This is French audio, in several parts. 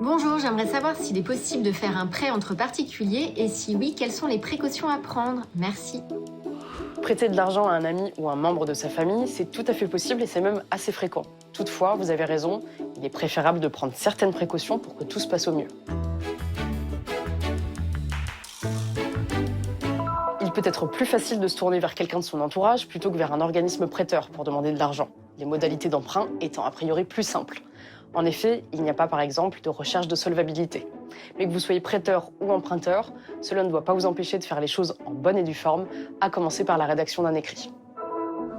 Bonjour, j'aimerais savoir s'il est possible de faire un prêt entre particuliers et si oui, quelles sont les précautions à prendre. Merci. Prêter de l'argent à un ami ou un membre de sa famille, c'est tout à fait possible et c'est même assez fréquent. Toutefois, vous avez raison, il est préférable de prendre certaines précautions pour que tout se passe au mieux. Il peut être plus facile de se tourner vers quelqu'un de son entourage plutôt que vers un organisme prêteur pour demander de l'argent, les modalités d'emprunt étant a priori plus simples. En effet, il n'y a pas par exemple de recherche de solvabilité. Mais que vous soyez prêteur ou emprunteur, cela ne doit pas vous empêcher de faire les choses en bonne et due forme, à commencer par la rédaction d'un écrit.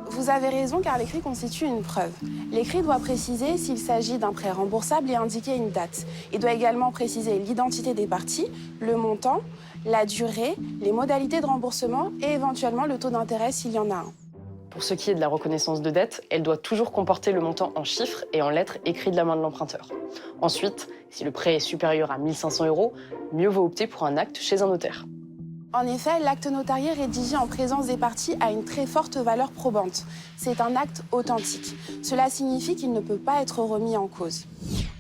Vous avez raison car l'écrit constitue une preuve. L'écrit doit préciser s'il s'agit d'un prêt remboursable et indiquer une date. Il doit également préciser l'identité des parties, le montant, la durée, les modalités de remboursement et éventuellement le taux d'intérêt s'il y en a un. Pour ce qui est de la reconnaissance de dette, elle doit toujours comporter le montant en chiffres et en lettres écrits de la main de l'emprunteur. Ensuite, si le prêt est supérieur à 1 500 €, mieux vaut opter pour un acte chez un notaire. En effet, l'acte notarié rédigé en présence des parties a une très forte valeur probante. C'est un acte authentique. Cela signifie qu'il ne peut pas être remis en cause.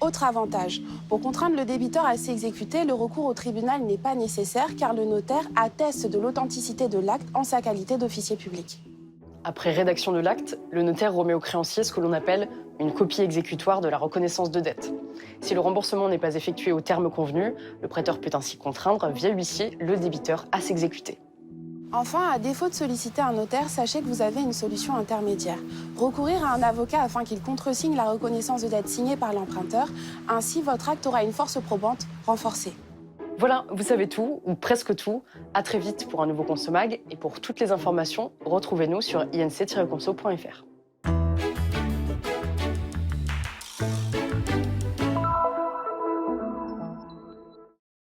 Autre avantage, pour contraindre le débiteur à s'exécuter, le recours au tribunal n'est pas nécessaire car le notaire atteste de l'authenticité de l'acte en sa qualité d'officier public. Après rédaction de l'acte, le notaire remet au créancier ce que l'on appelle une copie exécutoire de la reconnaissance de dette. Si le remboursement n'est pas effectué au terme convenu, le prêteur peut ainsi contraindre, via huissier, le débiteur à s'exécuter. Enfin, à défaut de solliciter un notaire, sachez que vous avez une solution intermédiaire. Recourir à un avocat afin qu'il contresigne la reconnaissance de dette signée par l'emprunteur. Ainsi, votre acte aura une force probante renforcée. Voilà, vous savez tout, ou presque tout. À très vite pour un nouveau Consomag. Et pour toutes les informations, retrouvez-nous sur inc-conso.fr.